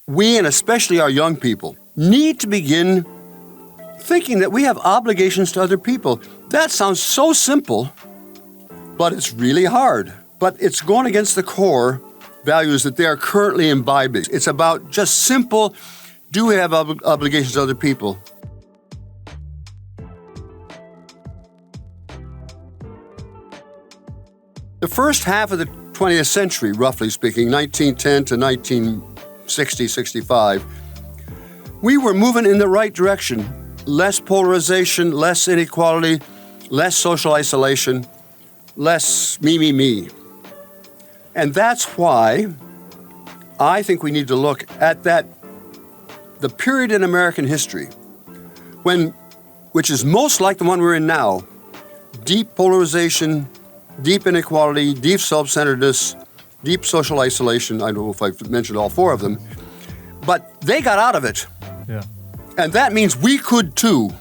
we, and especially our young people, need to begin thinking that we have obligations to other people. That sounds so simple, but it's really hard. But it's going against the core values that they are currently imbibing. It's about just simple, do we have obligations to other people? The first half of the 20th century, roughly speaking, 1910 to 1960, 65, we were moving in the right direction. Less polarization, less inequality, less social isolation, less me. And that's why I think we need to look at the period in American history which is most like the one we're in now. Deep polarization, deep inequality, deep self-centeredness, deep social isolation. I don't know if I've mentioned all four of them, but they got out of it. Yeah. And that means we could too.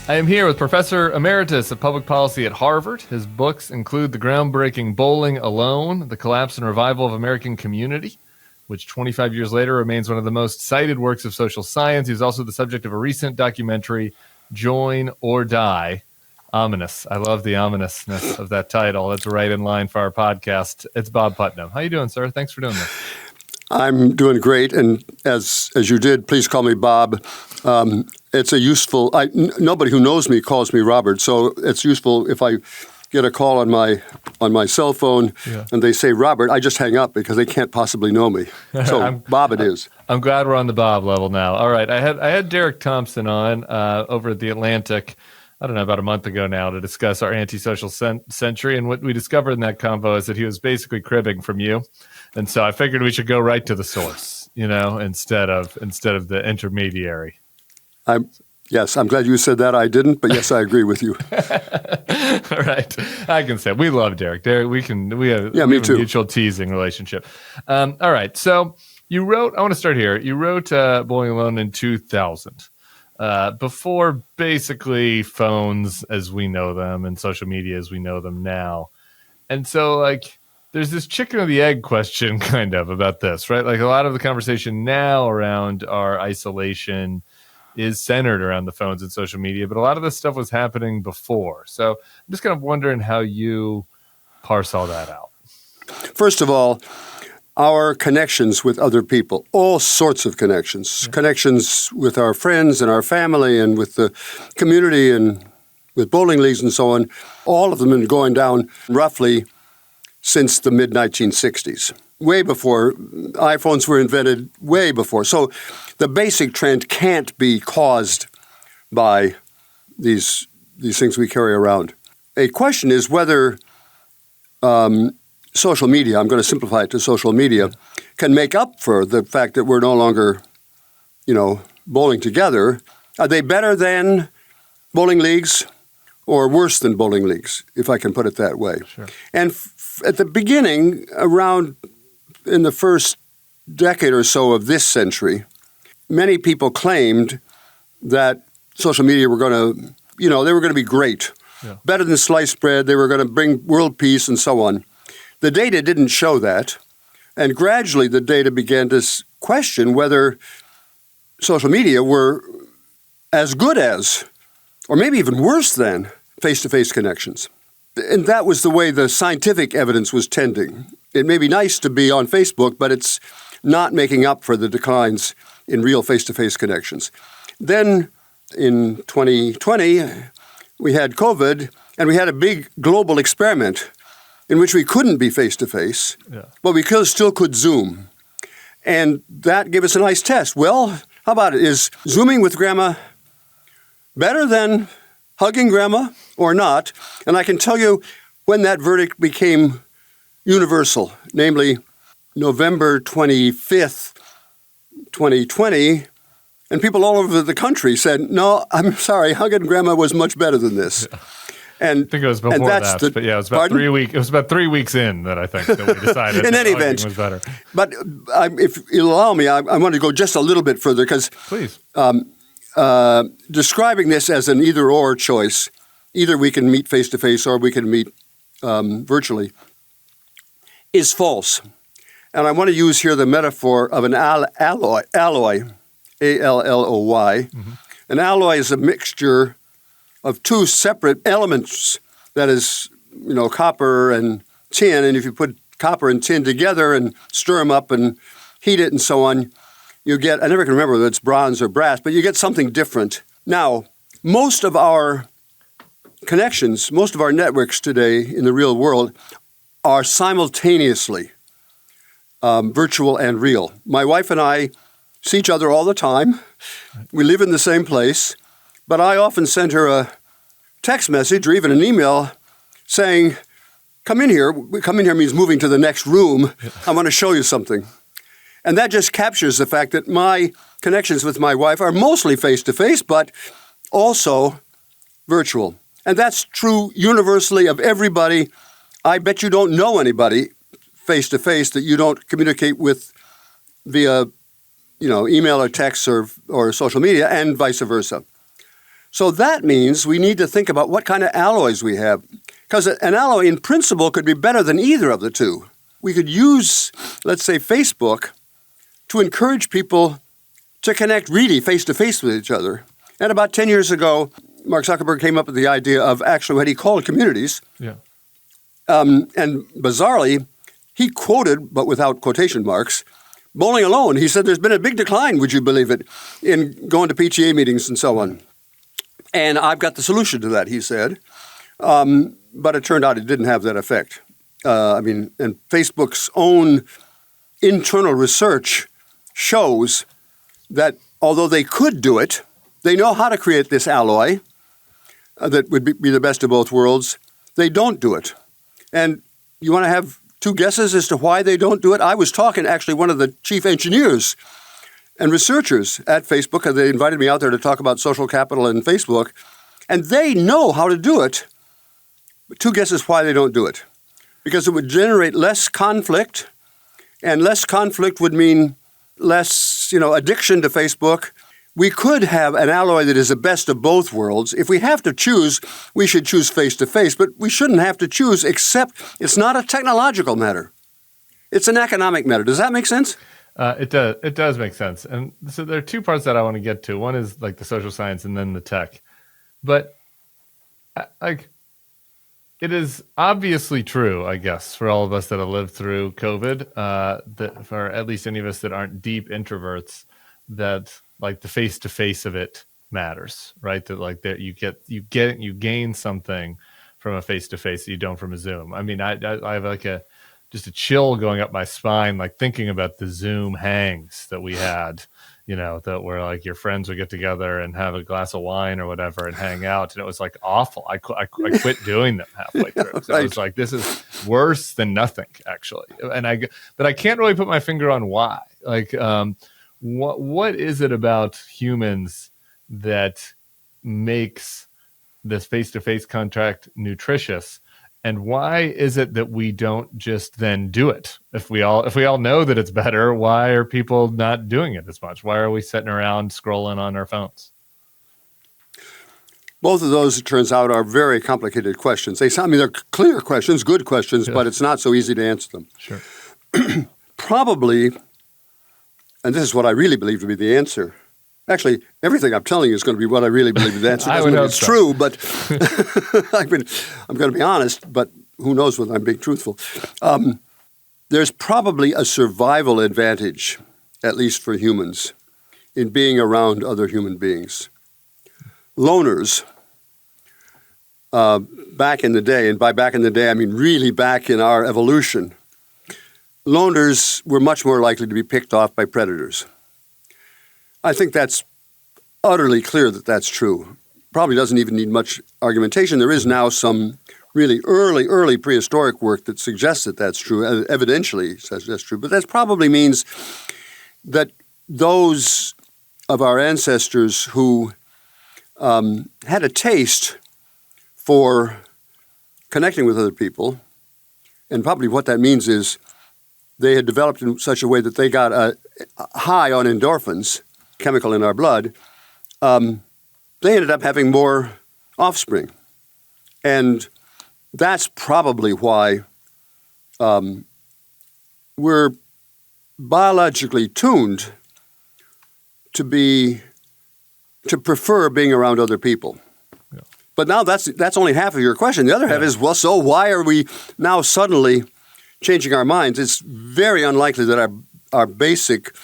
I am here with Professor Emeritus of Public Policy at Harvard. His books include the groundbreaking Bowling Alone, The Collapse and Revival of American Community, which 25 years later remains one of the most cited works of social science. He's also the subject of a recent documentary, Join or Die. Ominous. I love the ominousness of that title. That's right in line for our podcast. It's Bob Putnam. How you doing, sir? Thanks for doing this. I'm doing great, and as you did, please call me Bob. It's a useful. Nobody who knows me calls me Robert, so it's useful if I get a call on my cell phone and they say Robert, I just hang up because they can't possibly know me. So Bob, it is. I'm glad we're on the Bob level now. All right, I had Derek Thompson on over at the Atlantic. I don't know, about a month ago now, to discuss our antisocial century. And what we discovered in that convo is that he was basically cribbing from you. And so I figured we should go right to the source, instead of the intermediary. Yes, I'm glad you said that. I didn't, but yes, I agree with you. All right. I can say we love Derek. Derek, we have a mutual teasing relationship. All right. So you wrote, I want to start here. You wrote Bowling Alone in 2000. Before basically phones as we know them and social media as we know them now. And so there's this chicken or the egg question kind of about this, right? Like a lot of the conversation now around our isolation is centered around the phones and social media, but a lot of this stuff was happening before. So I'm just kind of wondering how you parse all that out. First of all, our connections with other people, all sorts of connections, connections with our friends and our family and with the community and with bowling leagues and so on, all of them have been going down roughly since the mid-1960s, way before iPhones were invented, way before. So the basic trend can't be caused by these things we carry around. A question is whether social media, I'm going to simplify it to social media, can make up for the fact that we're no longer, bowling together. Are they better than bowling leagues or worse than bowling leagues, if I can put it that way? Sure. And at the beginning, around in the first decade or so of this century, many people claimed that social media were going to, they were going to be great, better than sliced bread. They were going to bring world peace and so on. The data didn't show that, and gradually the data began to question whether social media were as good as, or maybe even worse than, face-to-face connections. And that was the way the scientific evidence was tending. It may be nice to be on Facebook, but it's not making up for the declines in real face-to-face connections. Then in 2020, we had COVID, and we had a big global experiment in which we couldn't be face-to-face, but we still could Zoom. And that gave us a nice test. Well, how about it? Is Zooming with Grandma better than hugging Grandma or not? And I can tell you when that verdict became universal, namely November 25th, 2020, and people all over the country said, no, I'm sorry, hugging Grandma was much better than this. Yeah. And I think it was before that, but it was about 3 weeks. It was about 3 weeks in that I think that we decided in any event was better. But if you'll allow me, I want to go just a little bit further because please. Describing this as an either-or choice either we can meet face-to-face or we can meet virtually, is false. And I want to use here the metaphor of an alloy, A-L-L-O-Y. Mm-hmm. An alloy is a mixture of two separate elements, that is, copper and tin. And if you put copper and tin together and stir them up and heat it and so on, you get, I never can remember whether it's bronze or brass, but you get something different. Now, most of our connections, most of our networks today in the real world are simultaneously virtual and real. My wife and I see each other all the time. We live in the same place, but I often send her a text message or even an email saying, come in here. Come in here means moving to the next room. I want to show you something. And that just captures the fact that my connections with my wife are mostly face-to-face, but also virtual. And that's true universally of everybody. I bet you don't know anybody face-to-face that you don't communicate with via, email or text or social media, and vice versa. So that means we need to think about what kind of alloys we have. Because an alloy in principle could be better than either of the two. We could use, let's say, Facebook to encourage people to connect really face-to-face with each other. And about 10 years ago, Mark Zuckerberg came up with the idea of actually what he called communities. Yeah. And bizarrely, he quoted, but without quotation marks, bowling alone. He said there's been a big decline, would you believe it, in going to PTA meetings and so on. And I've got the solution to that, he said. But it turned out it didn't have that effect. And Facebook's own internal research shows that although they could do it, they know how to create this alloy that would be the best of both worlds. They don't do it. And you want to have two guesses as to why they don't do it? I was talking, actually, one of the chief engineers and researchers at Facebook, and they invited me out there to talk about social capital and Facebook, and they know how to do it. But two guesses why they don't do it. Because it would generate less conflict, and less conflict would mean less, addiction to Facebook. We could have an alloy that is the best of both worlds. If we have to choose, we should choose face-to-face, but we shouldn't have to choose, except it's not a technological matter. It's an economic matter. Does that make sense? It does. It does make sense. And so there are two parts that I want to get to. One is like the social science and then the tech. But it is obviously true, I guess, for all of us that have lived through COVID, that for at least any of us that aren't deep introverts, that like the face-to-face of it matters, right? That like that you gain something from a face-to-face that you don't from a Zoom. I mean, I have like just a chill going up my spine, like thinking about the Zoom hangs that we had, that where like your friends would get together and have a glass of wine or whatever and hang out. And it was like awful. I quit doing them halfway through. So I was like, this is worse than nothing, actually. But I can't really put my finger on why. Like, what is it about humans that makes this face-to-face contact nutritious? And why is it that we don't just then do it? If we all know that it's better, why are people not doing it as much? Why are we sitting around scrolling on our phones? Both of those, it turns out, are very complicated questions. They're clear questions, good questions, but it's not so easy to answer them. Sure. Probably, and this is what I really believe to be the answer. Actually, everything I'm telling you is going to be what I really believe the answer. It's true, but I'm going to be honest, but who knows whether I'm being truthful. There's probably a survival advantage, at least for humans, in being around other human beings. Loners, back in the day, and by back in the day, I mean really back in our evolution, loners were much more likely to be picked off by predators. I think that's utterly clear that that's true. Probably doesn't even need much argumentation. There is now some really early prehistoric work that suggests that that's true, evidentially says that's true. But that probably means that those of our ancestors who had a taste for connecting with other people, and probably what that means is they had developed in such a way that they got a high on endorphins, chemical in our blood, they ended up having more offspring. And that's probably why we're biologically tuned to prefer being around other people. Yeah. But now that's only half of your question. The other half is, well, so why are we now suddenly changing our minds? It's very unlikely that our basic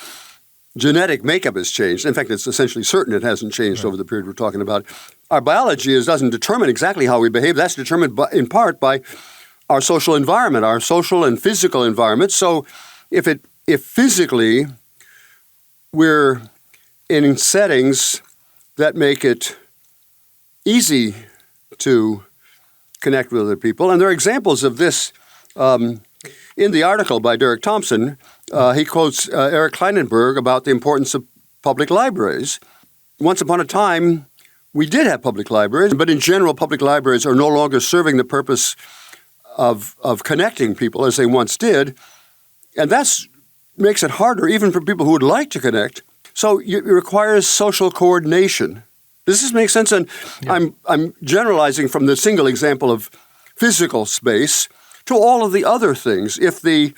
genetic makeup has changed. In fact, it's essentially certain it hasn't changed over the period we're talking about. Our biology doesn't determine exactly how we behave. That's determined in part by our social environment, our social and physical environment. So if physically we're in settings that make it easy to connect with other people, and there are examples of this in the article by Derek Thompson. He quotes Eric Kleinenberg about the importance of public libraries. Once upon a time, we did have public libraries, but in general, public libraries are no longer serving the purpose of connecting people as they once did. And that makes it harder even for people who would like to connect. So it requires social coordination. Does this make sense? And I'm generalizing from the single example of physical space to all of the other things. If the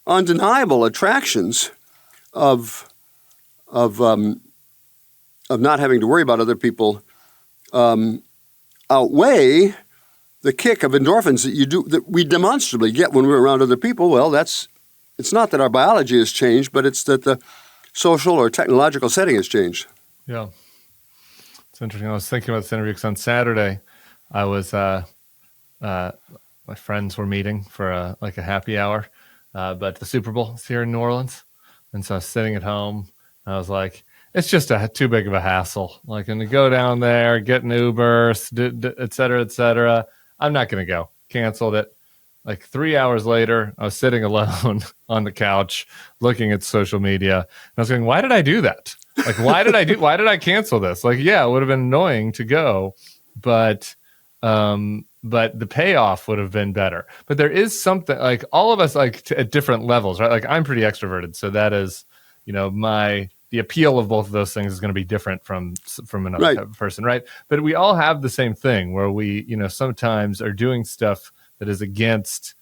undeniable attractions of not having to worry about other people outweigh the kick of endorphins that we demonstrably get when we're around other people, well, it's not that our biology has changed, but it's that the social or technological setting has changed. Yeah. It's interesting. I was thinking about this interview because on Saturday, I was my friends were meeting for a happy hour, but the Super Bowl is here in New Orleans. And so I was sitting at home. And I was like, it's just too big of a hassle. And to go down there, get an Uber, et cetera, et cetera. I'm not going to go. Canceled it. 3 hours later, I was sitting alone on the couch looking at social media. And I was going, why did I do that? Why did I cancel this? Yeah, it would have been annoying to go, but the payoff would have been better. But there is something, all of us at different levels, right? I'm pretty extroverted. So that is, the appeal of both of those things is going to be different from another type of person, right? But we all have the same thing where we, sometimes are doing stuff that is against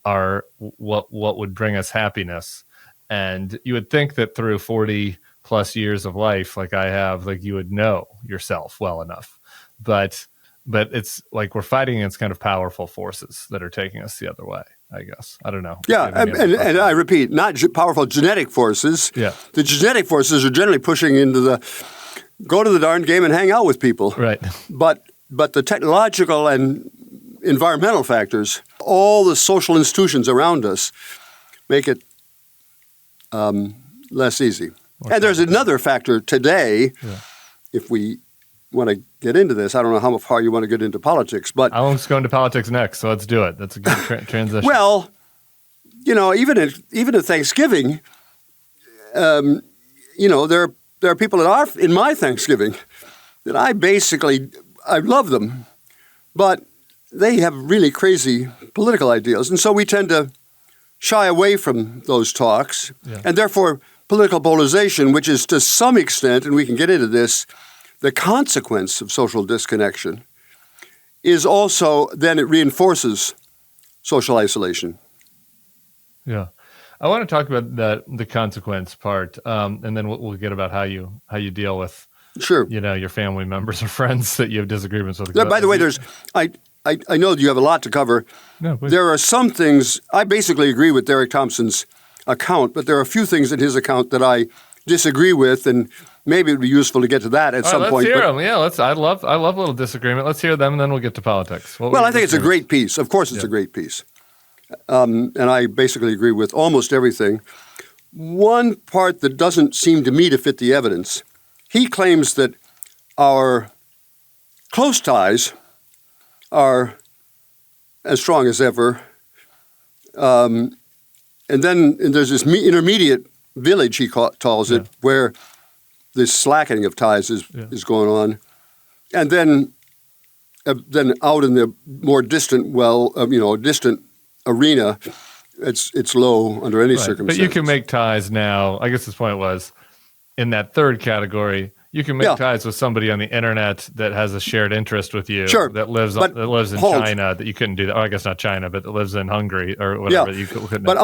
our what would bring us happiness. And you would think that through 40 plus years of life, like I have, you would know yourself well enough. But it's we're fighting against kind of powerful forces that are taking us the other way, I guess. I don't know. Yeah, and I repeat, not powerful genetic forces. Yeah. The genetic forces are generally pushing into go to the darn game and hang out with people. Right. But the technological and environmental factors, all the social institutions around us, make it less easy. Okay. And there's another factor today, if we want to get into this. I don't know how far you want to get into politics, but I was going to politics next, so let's do it. That's a good transition. Well, even at Thanksgiving, there are people that are in my Thanksgiving that I love them, but they have really crazy political ideals, and so we tend to shy away from those talks, and therefore political polarization, which is to some extent, and we can get into this, the consequence of social disconnection, is also then it reinforces social isolation. Yeah. I want to talk about the consequence part, and then we'll get about how you deal with your family members or friends that you have disagreements with. Yeah, by the way, I know you have a lot to cover. No, please. There are some things, I basically agree with Derek Thompson's account, but there are a few things in his account that I disagree with, and maybe it would be useful to get to that at some point. Let's hear them. Yeah, I love a little disagreement. Let's hear them, and then we'll get to politics. I think it's a great piece. Of course it's a great piece. And I basically agree with almost everything. One part that doesn't seem to me to fit the evidence, he claims that our close ties are as strong as ever. And then there's this intermediate village, he calls it, where this slackening of ties is going on. And then out in the more distant, distant arena, it's low under any circumstance. But you can make ties now. I guess his point was, in that third category, You can make ties with somebody on the internet that has a shared interest with you. Sure. That lives in China that you couldn't do that. Oh, I guess not China, but that lives in Hungary or whatever. Yeah. You couldn't. But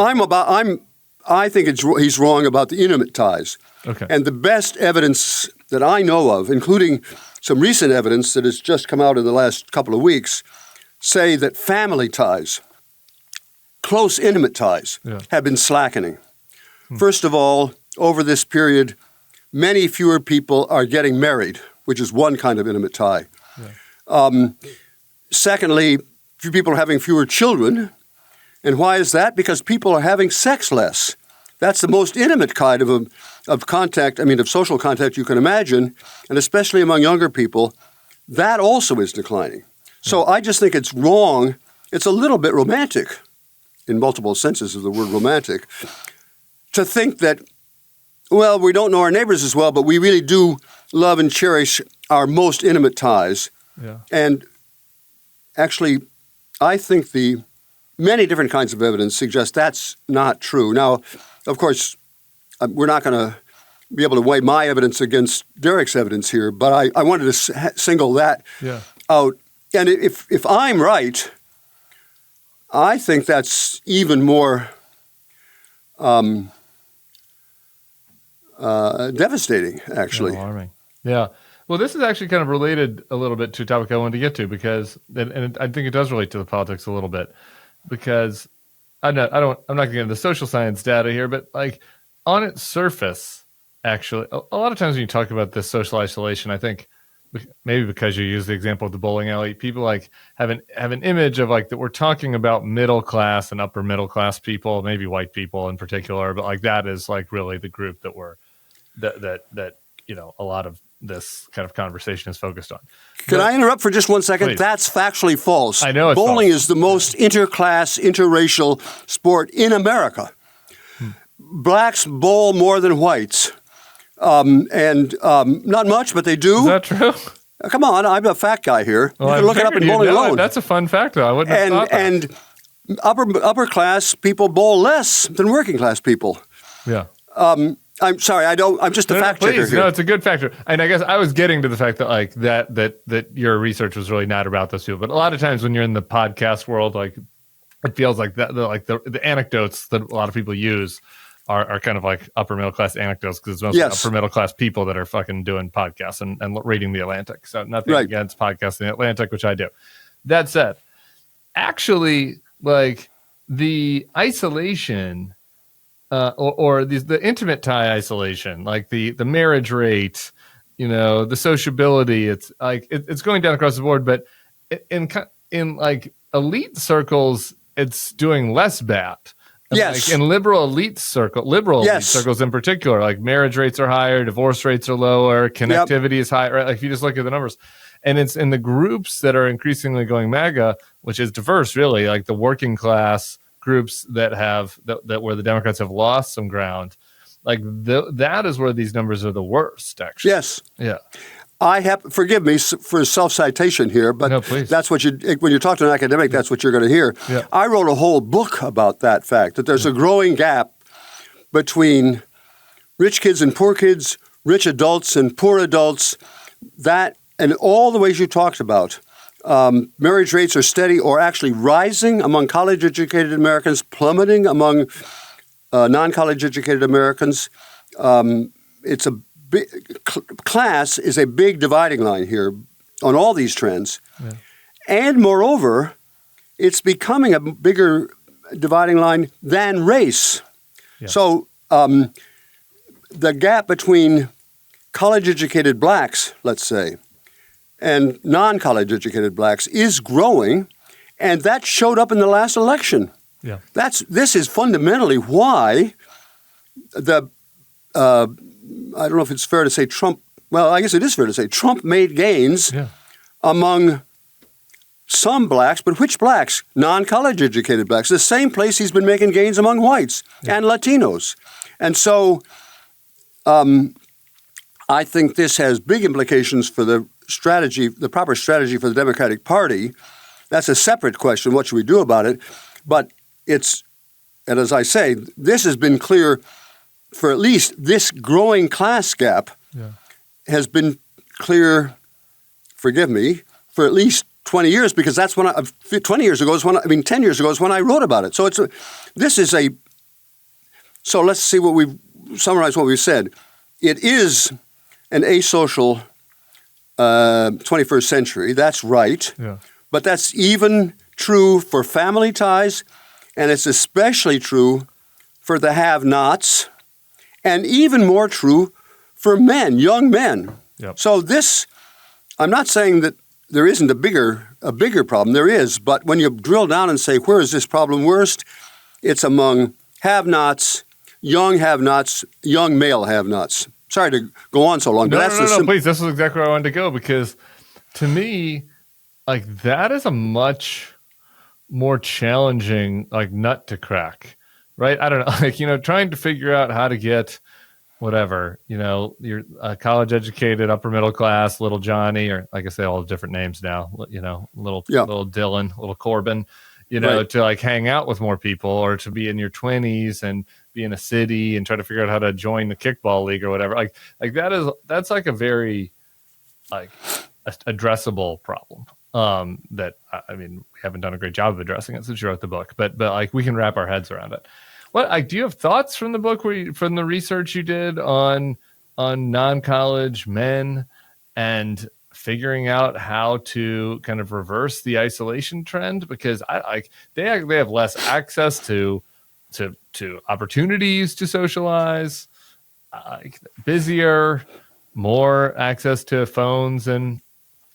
I think he's wrong about the intimate ties. Okay. And the best evidence that I know of, including some recent evidence that has just come out in the last couple of weeks, say that family ties, close intimate ties, have been slackening. First of all, over this period, many fewer people are getting married, which is one kind of intimate tie. Yeah. Secondly, few people are having fewer children. And why is that? Because people are having sex less. That's the most intimate kind of contact, of social contact you can imagine, and especially among younger people, that also is declining. So I just think it's wrong. It's a little bit romantic, in multiple senses of the word romantic, to think that, well, we don't know our neighbors as well, but we really do love and cherish our most intimate ties. Yeah. And actually, I think the many different kinds of evidence suggest that's not true. Now, of course, we're not going to be able to weigh my evidence against Derek's evidence here, but I wanted to single that out. And if I'm right, I think that's even more devastating, actually. Alarming. Yeah. Well, this is actually kind of related a little bit to a topic I wanted to get to because, and I think it does relate to the politics a little bit, because I'm not going to get into the social science data here, but like on its surface, actually, a lot of times when you talk about this social isolation, I think maybe because you use the example of the bowling alley, people like have an image of like that we're talking about middle class and upper middle class people, maybe white people in particular, but like that is like really the group that a lot of this kind of conversation is focused on. Can I interrupt for just 1 second? Please. That's factually false. I know it's bowling false. is the most interclass, interracial sport in America. Blacks bowl more than whites. Not much, but they do. Is that true? Come on, I'm a fact guy here. Well, you can look it up in Bowling Alone. That's a fun fact, though. I wouldn't have thought that. And upper class people bowl less than working class people. Yeah. I'm sorry, I'm just a fact checker here. No, it's a good factor. And I guess I was getting to the fact that like that your research was really not about those people. But a lot of times when you're in the podcast world, like it feels like that the anecdotes that a lot of people use are kind of like upper middle class anecdotes because it's mostly upper middle class people that are fucking doing podcasts and reading the Atlantic. So nothing against podcasts in the Atlantic, which I do. That said, actually, like the isolation or the intimate tie isolation, like the marriage rate, the sociability, it's like it's going down across the board. But in like elite circles, it's doing less bad. Yes. Like in liberal elite circles in particular, like marriage rates are higher, divorce rates are lower, connectivity is high, right? Like if you just look at the numbers. And it's in the groups that are increasingly going MAGA, which is diverse, really, like the working class groups that where the Democrats have lost some ground. Like that is where these numbers are the worst, actually. Yes. Yeah. Forgive me for self-citation here, but no, please. That's what when you talk to an academic, that's what you're going to hear. Yeah. I wrote a whole book about that fact, that there's a growing gap between rich kids and poor kids, rich adults and poor adults, that and all the ways you talked about. Marriage rates are steady or actually rising among college-educated Americans, plummeting among non-college educated Americans. It's a class is a big dividing line here on all these trends. Yeah. And moreover, it's becoming a bigger dividing line than race. Yeah. So the gap between college-educated blacks, let's say, and non-college educated blacks is growing, and that showed up in the last election. Yeah. This is fundamentally why I don't know if it's fair to say Trump, well, I guess it is fair to say Trump made gains among some blacks, but which blacks? Non-college educated blacks. The same place he's been making gains among whites and Latinos. And so I think this has big implications for the proper strategy for the Democratic Party. That's a separate question. What should we do about it? But and as I say, this has been clear for at least this growing class gap has been clear, forgive me, for at least 20 years, because that's when 10 years ago is when I wrote about it. So so let's see summarize what we've said. It is an asocial 21st century. That's right. Yeah. But that's even true for family ties, and it's especially true for the have-nots, and even more true for men, young men. Yep. So I'm not saying that there isn't a bigger problem. There is, but when you drill down and say, where is this problem worst? It's among have-nots, young male have-nots. Sorry to go on so long, but No, please. This is exactly where I wanted to go, because to me, like, that is a much more challenging, like, nut to crack, right? I don't know, like, trying to figure out how to get whatever, you're a college educated, upper middle class, little Johnny, or like I say, all different names now, little Dylan, little Corbin, right, to like hang out with more people, or to be in your 20s and be in a city and try to figure out how to join the kickball league or whatever. Like that's like a very like addressable problem. That we haven't done a great job of addressing it since you wrote the book, but like we can wrap our heads around it. Do you have thoughts from the book from the research you did on non-college men and figuring out how to kind of reverse the isolation trend? Because they have less access to opportunities to socialize, busier, more access to phones and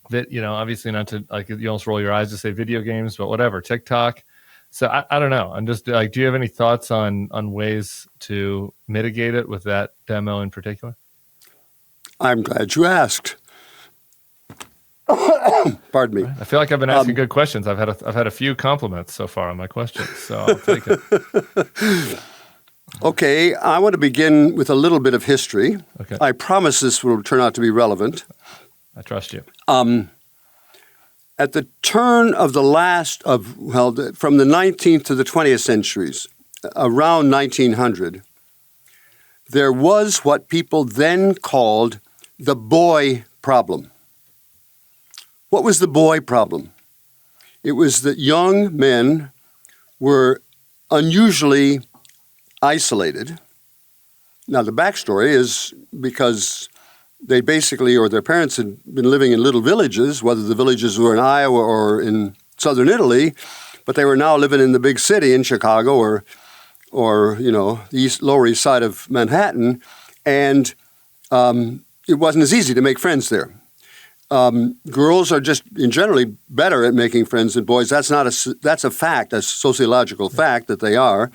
that, obviously not to like, you almost roll your eyes to say video games, but whatever, TikTok. So I don't know. I'm just like, do you have any thoughts on ways to mitigate it with that demo in particular? I'm glad you asked. Pardon me. I feel like I've been asking good questions. I've had a few compliments so far on my questions, so I'll take it. Okay, I want to begin with a little bit of history. Okay. I promise this will turn out to be relevant. I trust you. At the turn of from the 19th to the 20th centuries, around 1900, there was what people then called the boy problem. What was the boy problem? It was that young men were unusually isolated. Now, the backstory is because they basically, or their parents had been living in little villages, whether the villages were in Iowa or in southern Italy, but they were now living in the big city in Chicago or the Lower East Side of Manhattan, and it wasn't as easy to make friends there. Girls are just generally better at making friends than boys. That's a fact, a sociological fact that they are.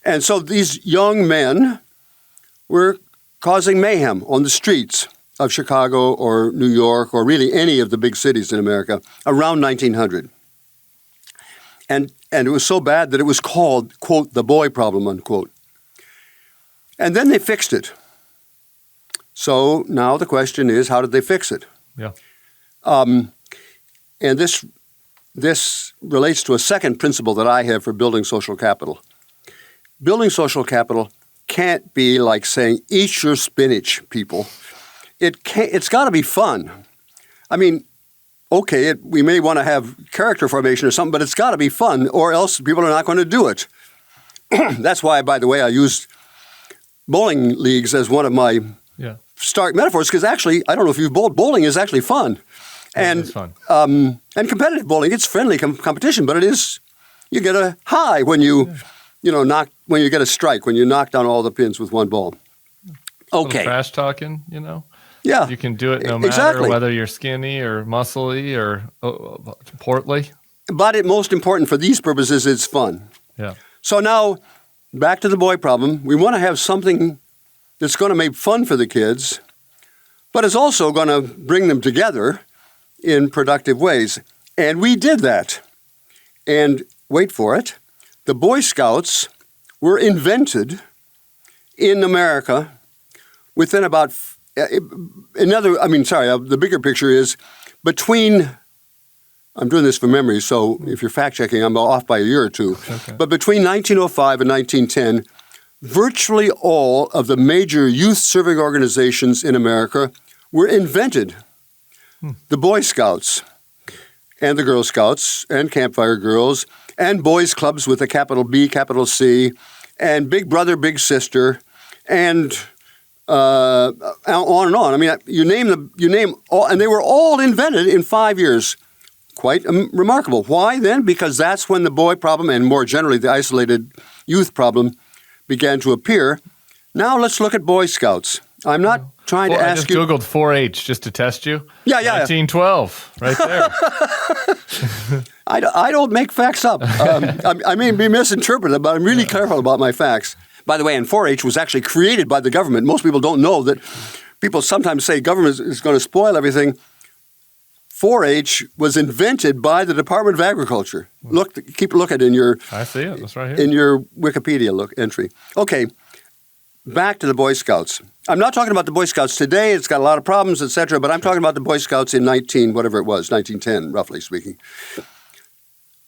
And so these young men were causing mayhem on the streets of Chicago or New York or really any of the big cities in America around 1900. And it was so bad that it was called, quote, the boy problem, unquote. And then they fixed it. So now the question is, how did they fix it? Yeah. And this relates to a second principle that I have for building social capital. Building social capital can't be like saying, eat your spinach, people. It's got to be fun. I mean, okay, we may want to have character formation or something, but it's got to be fun, or else people are not going to do it. That's why, by the way, I used bowling leagues as one of my stark metaphors, because actually, I don't know if you've bowled, bowling is actually fun. And it's fun. And competitive bowling, it's friendly competition, but you get a high when you get a strike, when you knock down all the pins with one ball. Okay. Trash talking, Yeah. You can do it no matter whether you're skinny or muscly or portly. But most important for these purposes, it's fun. Yeah. So now, back to the boy problem. We want to have something that's going to make fun for the kids, but is also going to bring them together in productive ways. And we did that. And wait for it, the Boy Scouts were invented in America within about the bigger picture is between, I'm doing this from memory, so if you're fact-checking, I'm off by a year or two. Okay. But between 1905 and 1910, virtually all of the major youth-serving organizations in America were invented. The Boy Scouts and the Girl Scouts and Campfire Girls and boys clubs with a capital B, capital C, and Big Brother, Big Sister, and on and on. I mean, you name all, and they were all invented in 5 years. Quite remarkable. Why then? Because that's when the boy problem and more generally the isolated youth problem began to appear. Now let's look at Boy Scouts. I'm not trying to ask you. I just Googled 4-H just to test you. Yeah. 1912, right there. I don't make facts up. I may be misinterpreted, but I'm really careful about my facts. By the way, and 4-H was actually created by the government. Most people don't know that. People sometimes say government is going to spoil everything. 4-H was invented by the Department of Agriculture. Keep looking in your. I see it. That's right here. In your Wikipedia entry. Okay, back to the Boy Scouts. I'm not talking about the Boy Scouts today. It's got a lot of problems, etc. But I'm talking about the Boy Scouts in 1910, roughly speaking.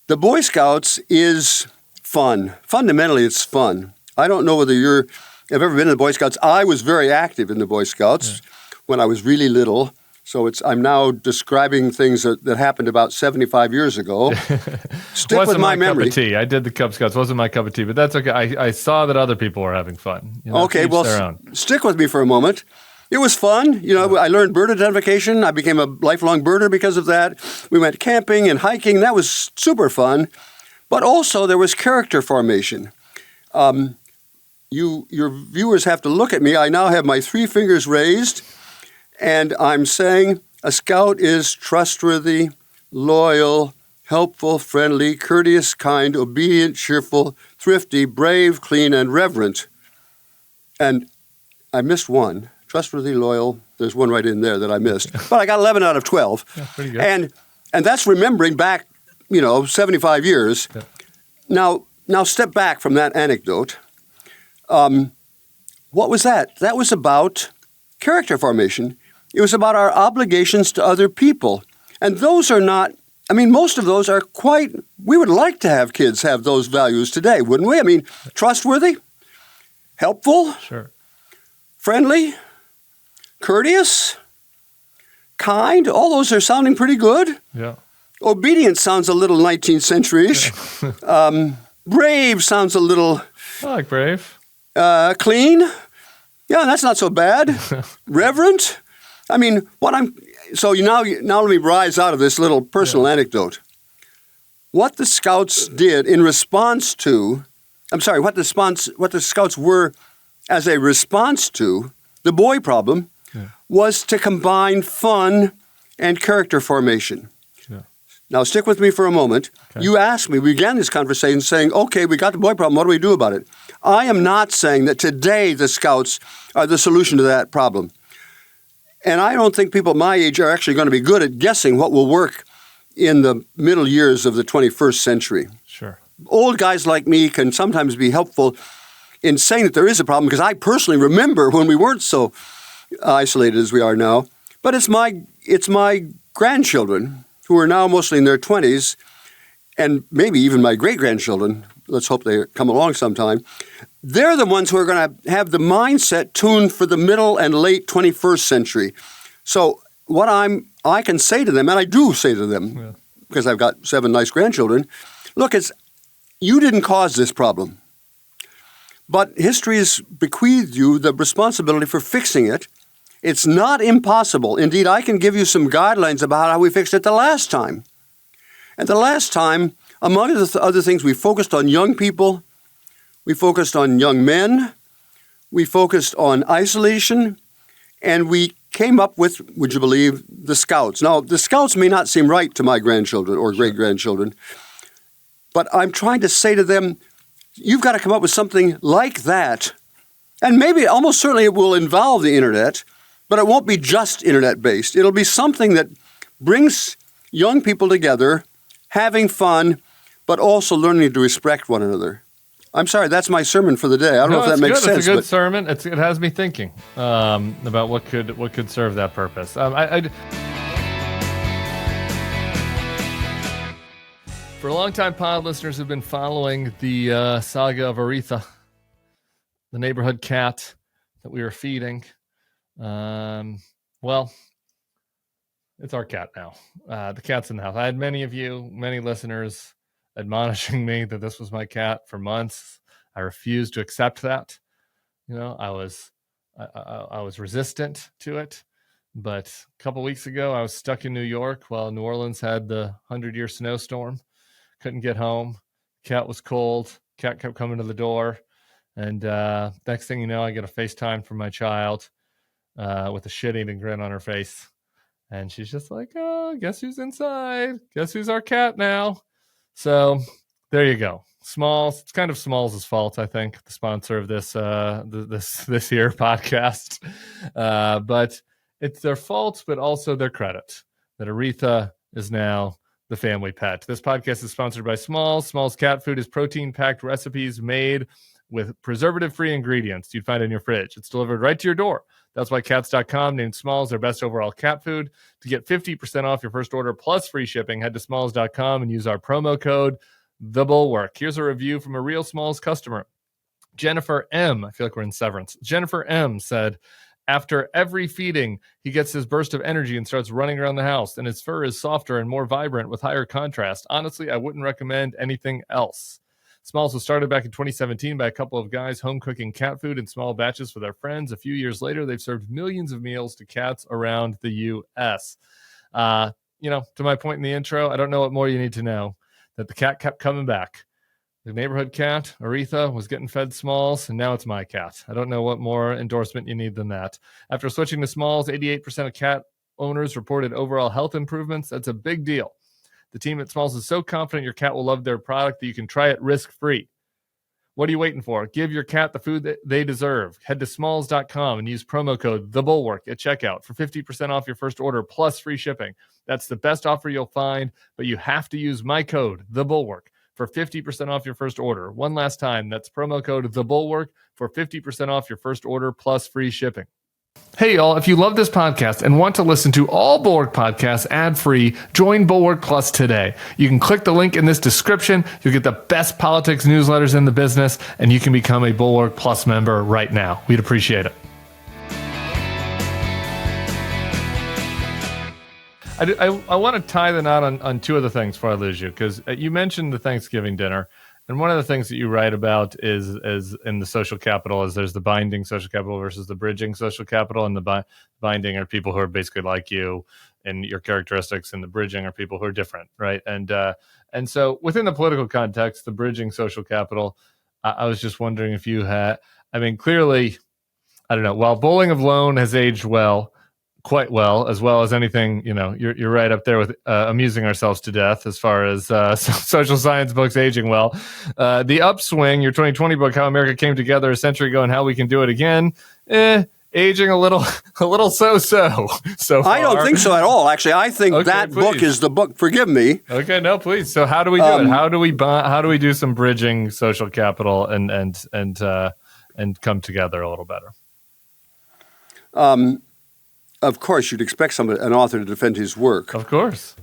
The Boy Scouts is fun. Fundamentally, it's fun. I don't know whether have ever been in the Boy Scouts. I was very active in the Boy Scouts when I was really little. So I'm now describing things that happened about 75 years ago. Stick with my memory. Cup of tea. I did the Cub Scouts. Wasn't my cup of tea, but that's okay. I saw that other people were having fun. Okay, well, stick with me for a moment. It was fun. I learned bird identification. I became a lifelong birder because of that. We went camping and hiking. That was super fun. But also there was character formation. Your viewers have to look at me. I now have my 3 fingers raised. And I'm saying a scout is trustworthy, loyal, helpful, friendly, courteous, kind, obedient, cheerful, thrifty, brave, clean, and reverent. And I missed one. Trustworthy, loyal. There's one right in there that I missed. But I got 11 out of 12. Yeah, pretty good. And that's remembering back, 75 years. Yeah. Now step back from that anecdote. What was that? That was about character formation. It was about our obligations to other people. And those are not, most of those are we would like to have kids have those values today, wouldn't we? Trustworthy, helpful, sure, friendly, courteous, kind, all those are sounding pretty good. Yeah. Obedient sounds a little 19th century-ish. Yeah. Brave sounds a little... I like brave. Clean. Yeah, that's not so bad. Reverent. So now let me rise out of this little personal anecdote. What the Scouts did in response to, what the Scouts were as a response to the boy problem was to combine fun and character formation. Yeah. Now stick with me for a moment. Okay. You asked me, we began this conversation saying, okay, we got the boy problem, what do we do about it? I am not saying that today the Scouts are the solution to that problem. And I don't think people my age are actually going to be good at guessing what will work in the middle years of the 21st century. Sure. Old guys like me can sometimes be helpful in saying that there is a problem, because I personally remember when we weren't so isolated as we are now. But it's my grandchildren, who are now mostly in their 20s, and maybe even my great-grandchildren, let's hope they come along sometime, they're the ones who are going to have the mindset tuned for the middle and late 21st century. So what I can say to them, and I do say to them, because I've got 7 nice grandchildren, look, you didn't cause this problem. But history has bequeathed you the responsibility for fixing it. It's not impossible. Indeed, I can give you some guidelines about how we fixed it the last time. And the last time, among other things, we focused on young people, we focused on young men, we focused on isolation, and we came up with, would you believe, the Scouts. Now, the Scouts may not seem right to my grandchildren or great-grandchildren, but I'm trying to say to them, you've got to come up with something like that. And maybe, almost certainly, it will involve the internet, but it won't be just internet-based. It'll be something that brings young people together, having fun, but also learning to respect one another. I'm sorry, that's my sermon for the day. I don't know if that makes sense. It's a good sermon. It has me thinking about what could serve that purpose. For a long time, pod listeners have been following the saga of Aretha, the neighborhood cat that we were feeding. Well, it's our cat now. The cat's in the house. I had many listeners admonishing me that this was my cat for months. I refused to accept that. I was resistant to it. But a couple weeks ago, I was stuck in New York while New Orleans had the 100-year snowstorm. Couldn't get home. Cat was cold. Cat kept coming to the door. And next thing you know, I get a FaceTime from my child with a shit-eating grin on her face. And she's just like, oh, guess who's inside? Guess who's our cat now? So there you go. Smalls. It's kind of Smalls' fault, I think, the sponsor of this this here podcast. But it's their fault, but also their credit that Aretha is now the family pet. This podcast is sponsored by Smalls. Smalls cat food is protein-packed recipes made with preservative-free ingredients you'd find in your fridge. It's delivered right to your door. That's why Cats.com named Smalls their best overall cat food. To get 50% off your first order plus free shipping, head to Smalls.com and use our promo code, TheBulwark. Here's a review from a real Smalls customer. Jennifer M. I feel like we're in Severance. Jennifer M. said, after every feeding, he gets his burst of energy and starts running around the house, and his fur is softer and more vibrant with higher contrast. Honestly, I wouldn't recommend anything else. Smalls was started back in 2017 by a couple of guys home cooking cat food in small batches for their friends. A few years later, they've served millions of meals to cats around the U.S. To my point in the intro, I don't know what more you need to know, that the cat kept coming back. The neighborhood cat, Aretha, was getting fed Smalls, and now it's my cat. I don't know what more endorsement you need than that. After switching to Smalls, 88% of cat owners reported overall health improvements. That's a big deal. The team at Smalls is so confident your cat will love their product that you can try it risk-free. What are you waiting for? Give your cat the food that they deserve. Head to smalls.com and use promo code TheBulwark at checkout for 50% off your first order plus free shipping. That's the best offer you'll find, but you have to use my code, TheBulwark, for 50% off your first order. One last time, that's promo code TheBulwark for 50% off your first order plus free shipping. Hey, y'all, if you love this podcast and want to listen to all Bulwark podcasts ad-free, join Bulwark Plus today. You can click the link in this description. You'll get the best politics newsletters in the business, and you can become a Bulwark Plus member right now. We'd appreciate it. I want to tie the knot on two other things before I lose you, because you mentioned the Thanksgiving dinner. And one of the things that you write about is in the social capital is there's the binding social capital versus the bridging social capital. And the binding are people who are basically like you and your characteristics, and the bridging are people who are different, right? And so within the political context, the bridging social capital, I was just wondering if you had, clearly, I don't know, while Bowling of Loan has aged quite well as anything, you're right up there with amusing ourselves to death as far as social science books aging well. The Upswing, your 2020 book, How America Came Together a Century Ago and How We Can Do It Again, aging a little so far. I don't think so at all. Actually, I think that book is the book. Forgive me. Okay, no, please. So how do we do it? How do we do some bridging social capital and come together a little better? Of course, you'd expect an author to defend his work. Of course.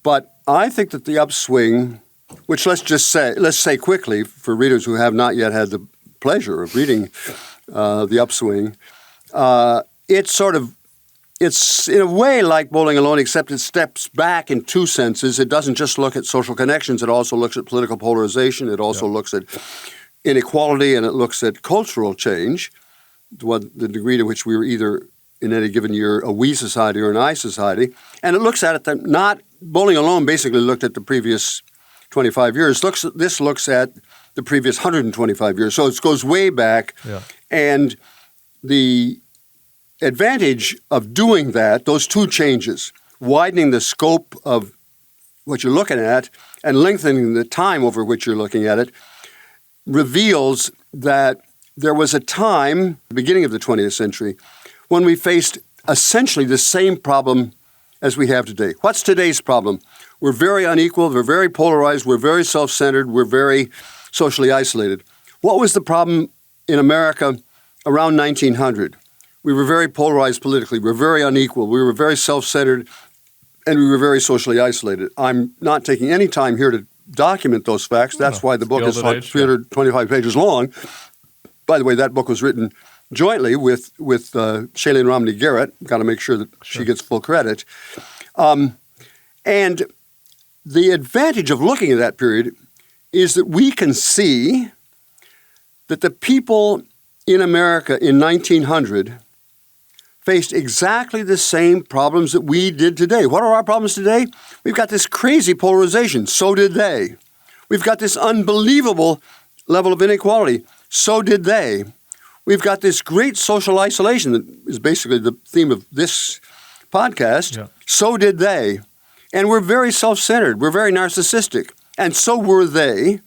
But I think that the Upswing, which let's say quickly for readers who have not yet had the pleasure of reading the Upswing, it's in a way like Bowling Alone, except it steps back in two senses. It doesn't just look at social connections. It also looks at political polarization. It also looks at inequality, and it looks at cultural change, the degree to which we were either in any given year a we society or an I society. And it looks at it that not Bowling Alone basically looked at the previous 25 years. This looks at the previous 125 years. So it goes way back. Yeah. And the advantage of doing that, those two changes, widening the scope of what you're looking at and lengthening the time over which you're looking at it, reveals that there was a time, the beginning of the 20th century, when we faced essentially the same problem as we have today. What's today's problem? We're very unequal, we're very polarized, we're very self-centered, we're very socially isolated. What was the problem in America around 1900? We were very polarized politically, we were very unequal, we were very self-centered, and we were very socially isolated. I'm not taking any time here to document those facts. That's why the book is 325 pages long. By the way, that book was written jointly with Shailene Romney Garrett. Got to make sure that she gets full credit. And the advantage of looking at that period is that we can see that the people in America in 1900 faced exactly the same problems that we did today. What are our problems today? We've got this crazy polarization. So did they. We've got this unbelievable level of inequality. So did they. We've got this great social isolation that is basically the theme of this podcast. Yeah. So did they. And we're very self-centered. We're very narcissistic. And so were they.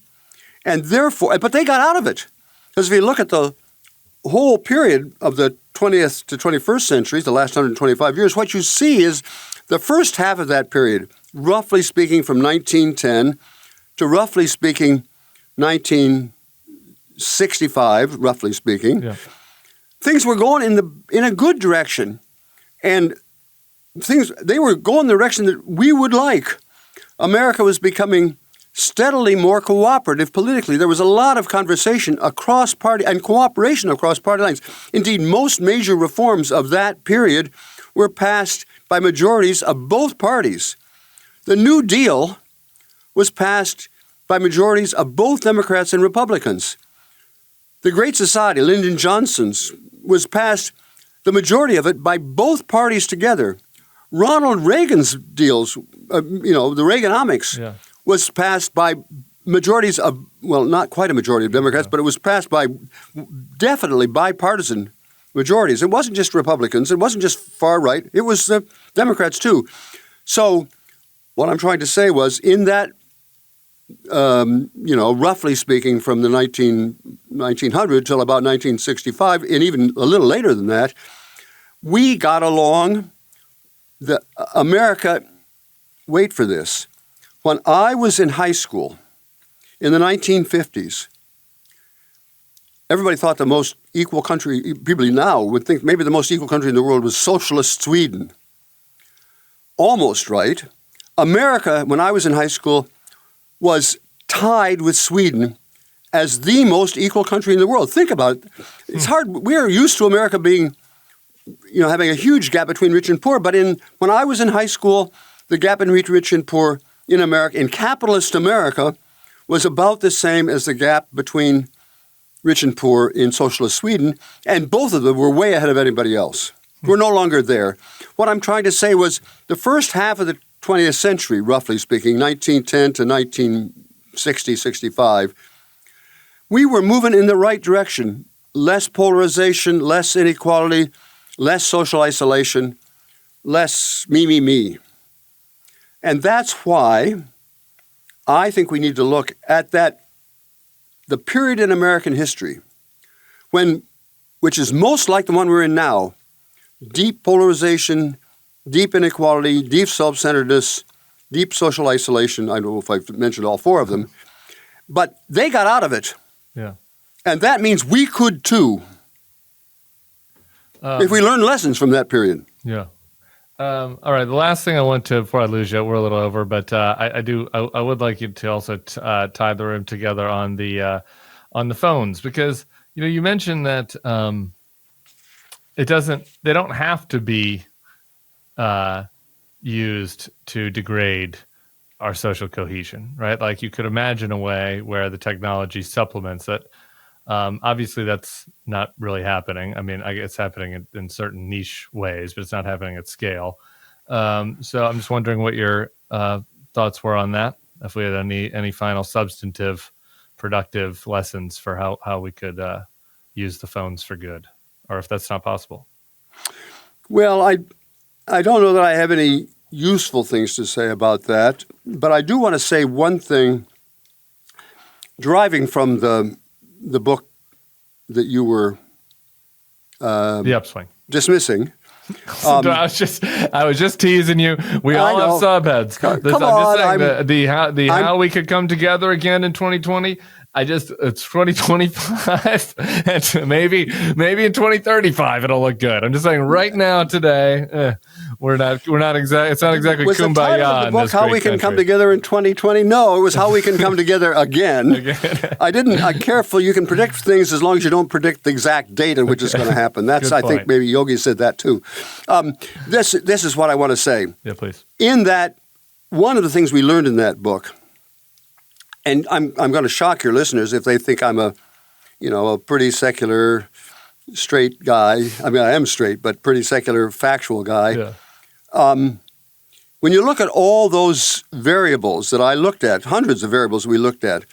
And therefore, but they got out of it. Because if you look at the whole period of the 20th to 21st centuries, the last 125 years, what you see is the first half of that period, roughly speaking from 1910 to roughly speaking 1965, roughly speaking, things were going in a good direction. And they were going in the direction that we would like. America was becoming steadily more cooperative politically. There was a lot of conversation across party and cooperation across party lines. Indeed, most major reforms of that period were passed by majorities of both parties. The New Deal was passed by majorities of both Democrats and Republicans. The Great Society, Lyndon Johnson's, was passed, the majority of it, by both parties together. Ronald Reagan's deals, the Reaganomics, was passed by majorities of, well, not quite a majority of Democrats, but it was passed by definitely bipartisan majorities. It wasn't just Republicans. It wasn't just far right. It was the Democrats, too. So what I'm trying to say was in that, roughly speaking, from the 1900 till about 1965, and even a little later than that, we got along. America, wait for this. When I was in high school in the 1950s, everybody thought the most equal country, people now would think maybe the most equal country in the world was socialist Sweden. Almost right. America, when I was in high school, was tied with Sweden as the most equal country in the world. Think about it. It's hard. We're used to America being, having a huge gap between rich and poor. But when I was in high school, the gap between rich and poor in America, in capitalist America, was about the same as the gap between rich and poor in socialist Sweden, and both of them were way ahead of anybody else. We're no longer there. What I'm trying to say was the first half of the 20th century, roughly speaking, 1910 to 1960, 65, we were moving in the right direction. Less polarization, less inequality, less social isolation, less me. And that's why I think we need to look at the period in American history which is most like the one we're in now, deep polarization, deep inequality, deep self-centeredness, deep social isolation. I don't know if I've mentioned all four of them, but they got out of it. Yeah. And that means we could too, if we learn lessons from that period. Yeah. All right. The last thing I want to, before I lose you, we're a little over, but I would like you to also tie the room together on the phones, because you mentioned that they don't have to be used to degrade our social cohesion, right? Like you could imagine a way where the technology supplements it. Obviously, that's not really happening. I mean, I guess it's happening in certain niche ways, but it's not happening at scale. So I'm just wondering what your thoughts were on that. If we had any final substantive, productive lessons for how we could use the phones for good, or if that's not possible. Well, I don't know that I have any useful things to say about that, but I do want to say one thing, deriving from the book that you were The Upswing. dismissing. I was just teasing you. We all have subheads. Come on, I'm just saying how we could come together again in 2020. it's 2025 and maybe in 2035 it'll look good. I'm just saying right now, today, we're not exactly, it's not exactly was kumbaya. The title of the book How We Can Come Together in 2020? No, it was How We Can Come Together Again. I'm careful. You can predict things as long as you don't predict the exact date in which it's going to happen. That's, I think maybe Yogi said that too. This is what I want to say. Yeah, please. In that, one of the things we learned in that book, and I'm going to shock your listeners if they think I'm a pretty secular, straight guy. I mean, I am straight, but pretty secular, factual guy. Yeah. When you look at all those variables that I looked at, hundreds of variables we looked at,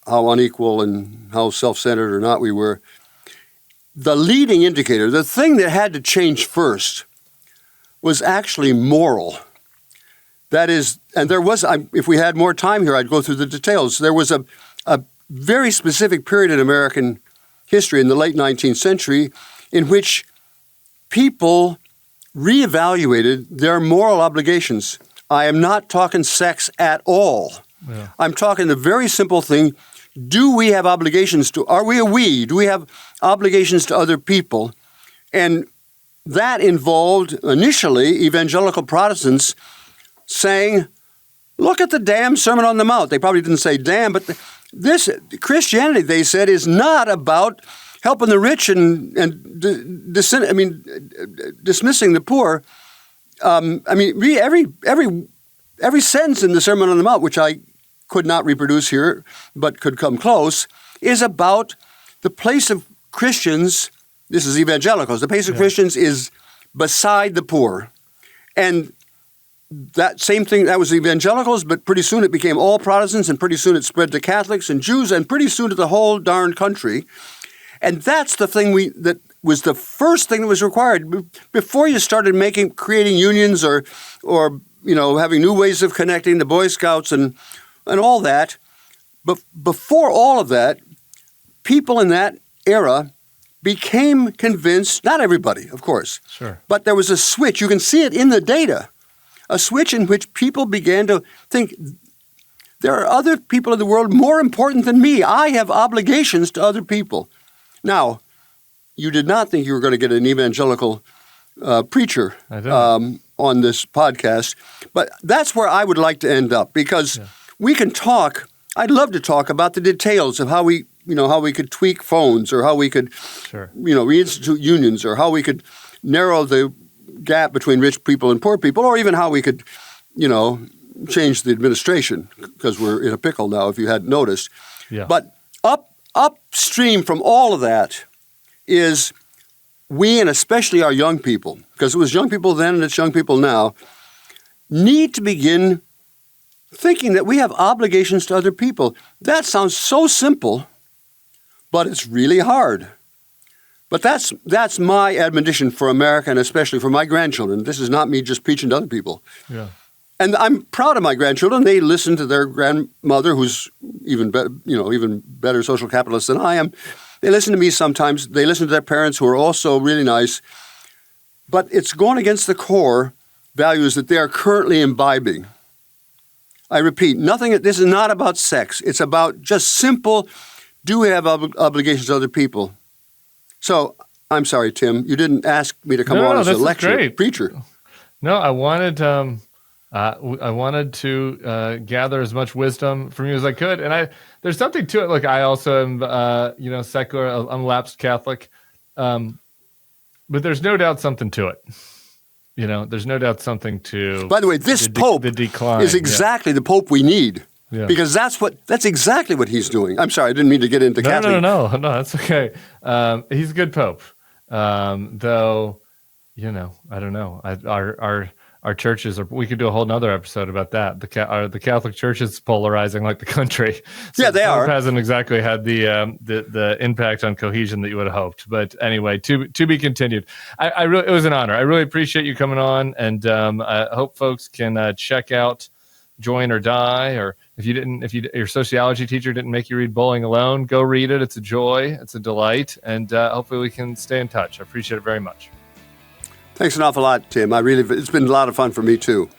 how unequal and how self-centered or not we were, the leading indicator, the thing that had to change first, was actually moral. That is, and there was, if we had more time here, I'd go through the details. There was a very specific period in American history in the late 19th century in which people reevaluated their moral obligations. I am not talking sex at all. Yeah. I'm talking the very simple thing. Do we have obligations do we have obligations to other people? And that involved initially evangelical Protestants saying, look at the damn Sermon on the Mount. They probably didn't say damn, but this Christianity, they said, is not about helping the rich and dismissing the poor. Every sentence in the Sermon on the Mount, which I could not reproduce here, but could come close, is about the place of Christians. This is evangelicals. The place of Christians is beside the poor. And that same thing, that was evangelicals, but pretty soon it became all Protestants, and pretty soon it spread to Catholics and Jews, and pretty soon to the whole darn country. And that's the thing that was the first thing that was required. Before you started creating unions or having new ways of connecting, the Boy Scouts and all that. But before all of that, people in that era became convinced, not everybody, of course, sure, but there was a switch. You can see it in the data, a switch in which people began to think, there are other people in the world more important than me. I have obligations to other people. Now, you did not think you were going to get an evangelical preacher on this podcast, but that's where I would like to end up, because we can talk. I'd love to talk about the details of how we could tweak phones, or how we could, reinstitute unions, or how we could narrow the gap between rich people and poor people, or even how we could, change the administration, because we're in a pickle now, if you hadn't noticed. Yeah. But upstream from all of that is we, and especially our young people, because it was young people then and it's young people now, need to begin thinking that we have obligations to other people. That sounds so simple, but it's really hard. But that's my admonition for America, and especially for my grandchildren. This is not me just preaching to other people. Yeah. And I'm proud of my grandchildren. They listen to their grandmother, who's even better social capitalist than I am. They listen to me sometimes. They listen to their parents, who are also really nice. But it's going against the core values that they are currently imbibing. I repeat, this is not about sex. It's about just simple, do we have obligations to other people? So, I'm sorry, Tim, you didn't ask me to come on as a lecture preacher. No, I wanted to gather as much wisdom from you as I could, and there's something to it. Like, I also am, secular. I'm lapsed Catholic, but there's no doubt something to it. There's no doubt something to. By the way, this Pope the decline is exactly the Pope we need. Yeah. Because that's exactly what he's doing. I'm sorry, I didn't mean to get into Catholic. No, that's okay. He's a good Pope, though. I don't know. Our churches are. We could do a whole nother episode about that. The Catholic Church is polarizing like the country. So yeah, they Pope are. Hasn't exactly had the impact on cohesion that you would have hoped. But anyway, to be continued. It was an honor. I really appreciate you coming on, and I hope folks can check out Join or Die, or if your sociology teacher didn't make you read Bowling Alone, go read it. It's a joy. It's a delight. And hopefully we can stay in touch. I appreciate it very much. Thanks an awful lot, Tim. It's been a lot of fun for me too.